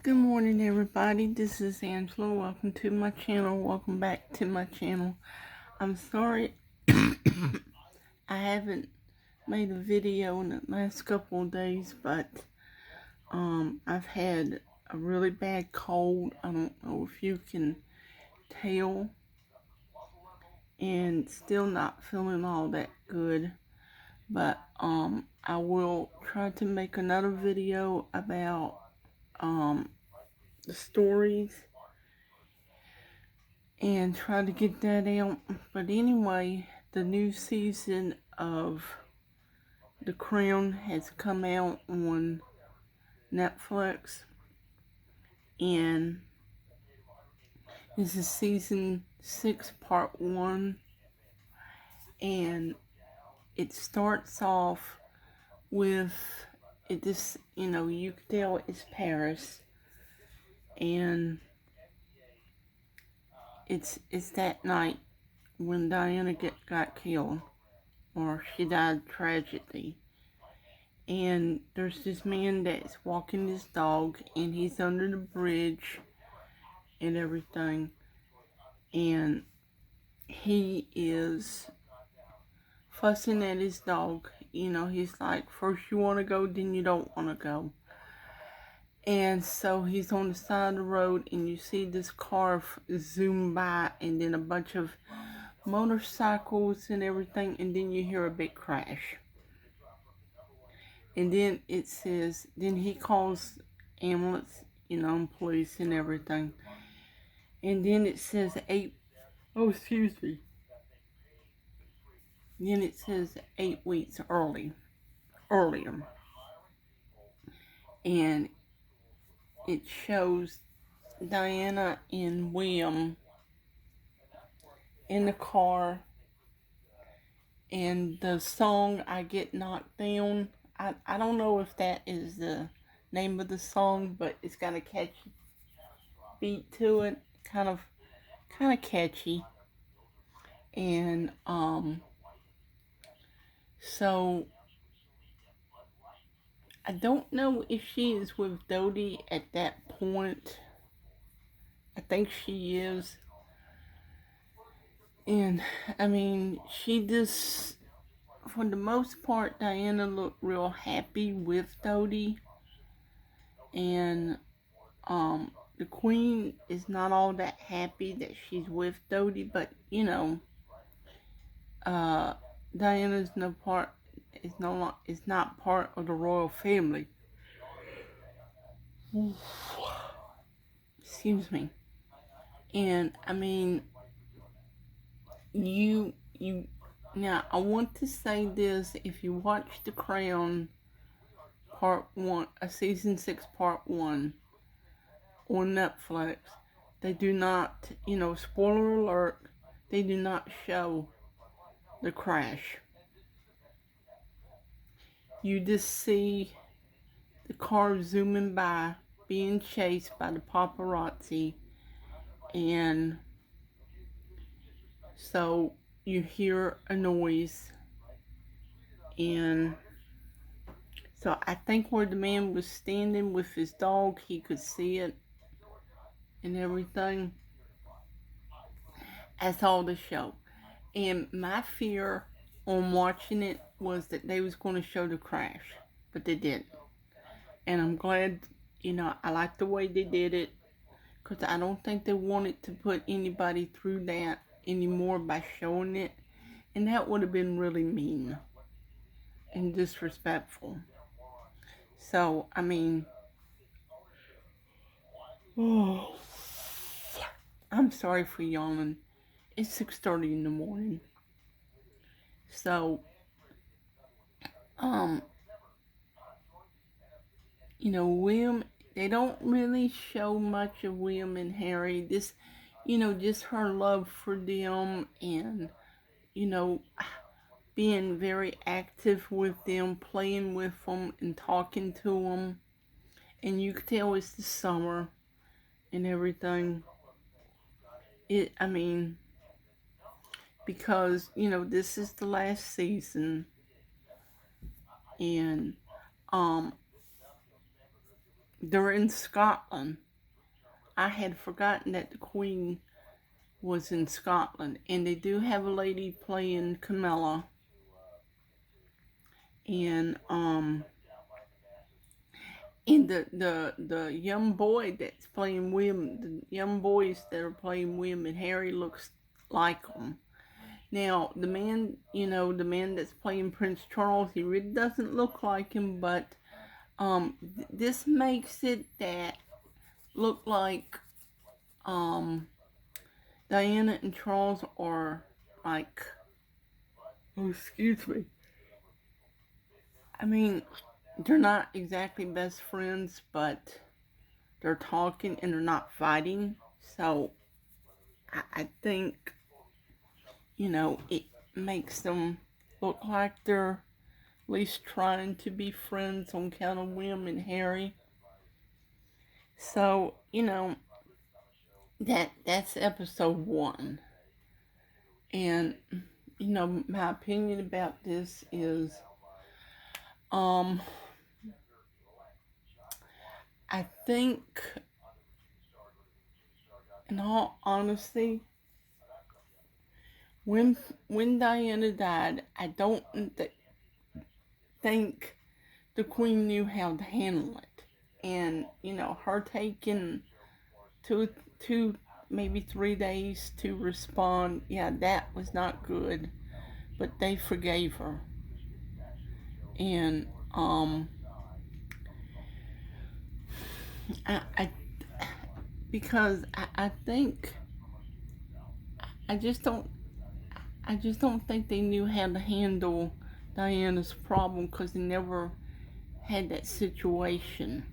Good morning, everybody. This is Angela. Welcome to my channel. Welcome back to my channel. I'm sorry I haven't made a video in the last couple of days, but I've had a really bad cold. I don't know if you can tell, and still not feeling all that good. But I will try to make another video about the stories and try to get that out. But anyway, the new season of The Crown has come out on Netflix, and this is season 6, part 1, and it starts off with it. This, you can tell it's Paris, and it's that night when Diana got killed, or she died tragically. And there's this man that's walking his dog, and he's under the bridge and everything, and he is fussing at his dog. He's like, first you want to go, then you don't want to go. And so he's on the side of the road, and you see this car zoom by, and then a bunch of motorcycles and everything, and then you hear a big crash. And then it says, then he calls ambulance, police and everything. And then it says 8 weeks earlier. And it shows Diana and William in the car. And the song, I Get Knocked Down, I don't know if that is the name of the song, but it's got a catchy beat to it, kind of catchy. And so I don't know if she is with Dodi at that point. I think she is. And I mean, she just, for the most part, Diana looked real happy with Dodi. And the Queen is not all that happy that she's with Dodi, but Diana's is not part of the royal family. Excuse me. And I mean, now I want to say this: if you watch The Crown part 1, season 6 part 1 on Netflix, they do not, spoiler alert, they do not show the crash. You just see the car zooming by, being chased by the paparazzi, and so you hear a noise, and so I think where the man was standing with his dog, he could see it and everything. That's all the show. And my fear on watching it was that they was going to show the crash, but they didn't. And I'm glad, I like the way they did it, because I don't think they wanted to put anybody through that anymore by showing it. And that would have been really mean and disrespectful. So, I mean, I'm sorry for yawning. It's 6:30 in the morning. So, William, they don't really show much of William and Harry. This, just her love for them, and, being very active with them, playing with them and talking to them. And you can tell it's the summer and everything. Because, this is the last season, and they're in Scotland. I had forgotten that the Queen was in Scotland, and they do have a lady playing Camilla, and the young boy that's playing William, the young boys that are playing William and Harry looks like them. Now, the man, the man that's playing Prince Charles, he really doesn't look like him, but this makes it that look like Diana and Charles are like, oh, excuse me. I mean, they're not exactly best friends, but they're talking and they're not fighting. So I think, it makes them look like they're at least trying to be friends on account of William and Harry. So, that's episode 1. And, my opinion about this is, I think, in all honesty, when Diana died, I don't think the Queen knew how to handle it. And, her taking two, maybe 3 days to respond, yeah, that was not good. But they forgave her. And, because I think, I just don't think they knew how to handle Diana's problem because they never had that situation.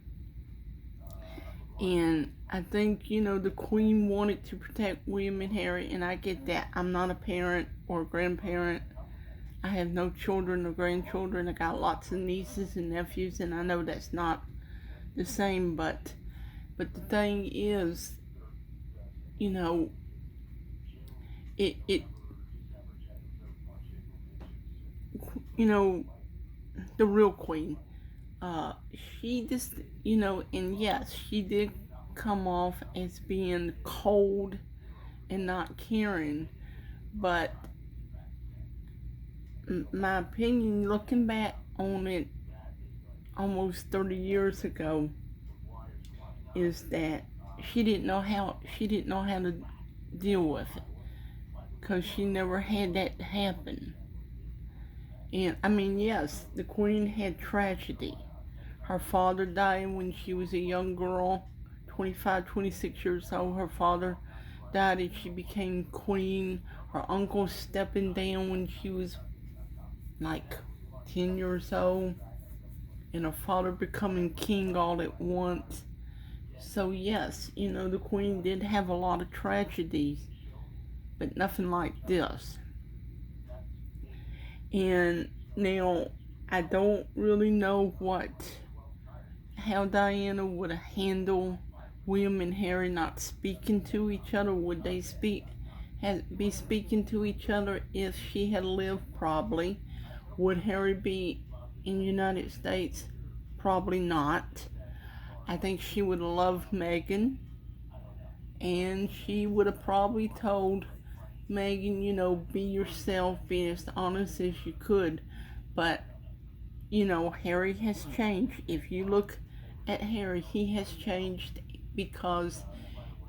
And I think, the Queen wanted to protect William and Harry, and I get that. I'm not a parent or a grandparent. I have no children or grandchildren. I got lots of nieces and nephews, and I know that's not the same, but the thing is, it the real Queen, she just, and yes, she did come off as being cold and not caring, but my opinion, looking back on it almost 30 years ago, is that she didn't know how to deal with it because she never had that happen. And I mean, yes, the Queen had tragedy. Her father died when she was a young girl, 25, 26 years old. Her father died and she became queen. Her uncle stepping down when she was like 10 years old. And her father becoming king all at once. So yes, the Queen did have a lot of tragedies, but nothing like this. And now, I don't really know how Diana would handle William and Harry not speaking to each other. Would they be speaking to each other if she had lived? Probably. Would Harry be in the United States? Probably not. I think she would love Meghan, and she would have probably told Meghan, be yourself, be as honest as you could. But, Harry has changed. If you look at Harry, he has changed because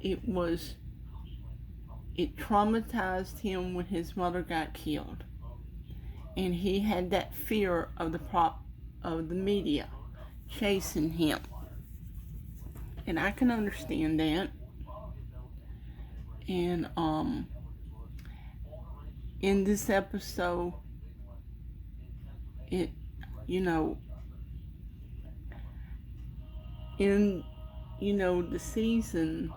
it traumatized him when his mother got killed. And he had that fear of the media chasing him. And I can understand that. And in this episode, it, in the season,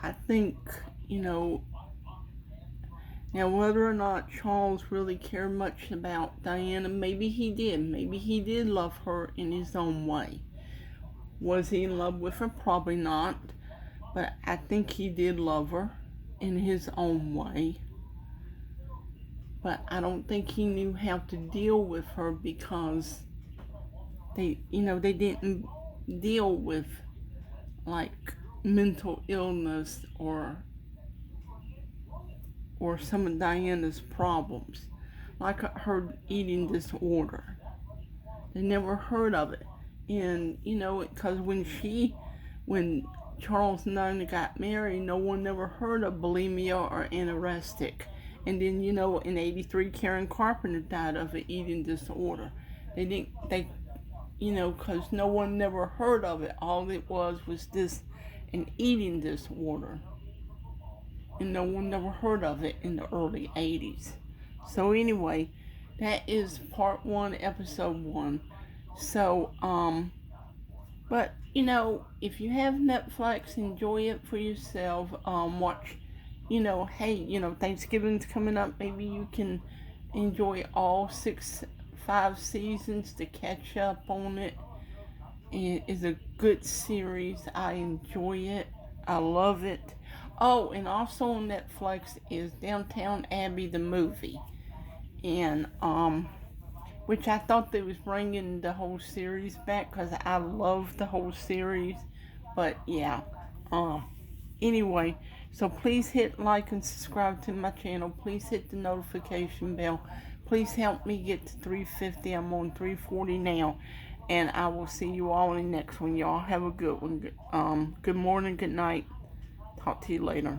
I think, now whether or not Charles really cared much about Diana, maybe he did love her in his own way. Was he in love with her? Probably not, but I think he did love her in his own way. But I don't think he knew how to deal with her because they didn't deal with like mental illness or some of Diana's problems, like her eating disorder. They never heard of it. And, because when Charles and Nina got married, no one never heard of bulimia or anorestic. And then, in 83, Karen Carpenter died of an eating disorder. Because no one never heard of it. All it was this, an eating disorder. And no one never heard of it in the early 80s. So anyway, that is part 1, episode 1. So, but, if you have Netflix, enjoy it for yourself. Watch, hey, Thanksgiving's coming up. Maybe you can enjoy all 5 seasons to catch up on it. It is a good series. I enjoy it. I love it. Oh, and also on Netflix is Downtown Abbey the movie. And, which I thought they was bringing the whole series back because I love the whole series. But yeah, anyway, so please hit like and subscribe to my channel. Please hit the notification bell. Please help me get to 350. I'm on 340 now. And I will see you all in the next one. Y'all have a good one. Good morning, good night. Talk to you later.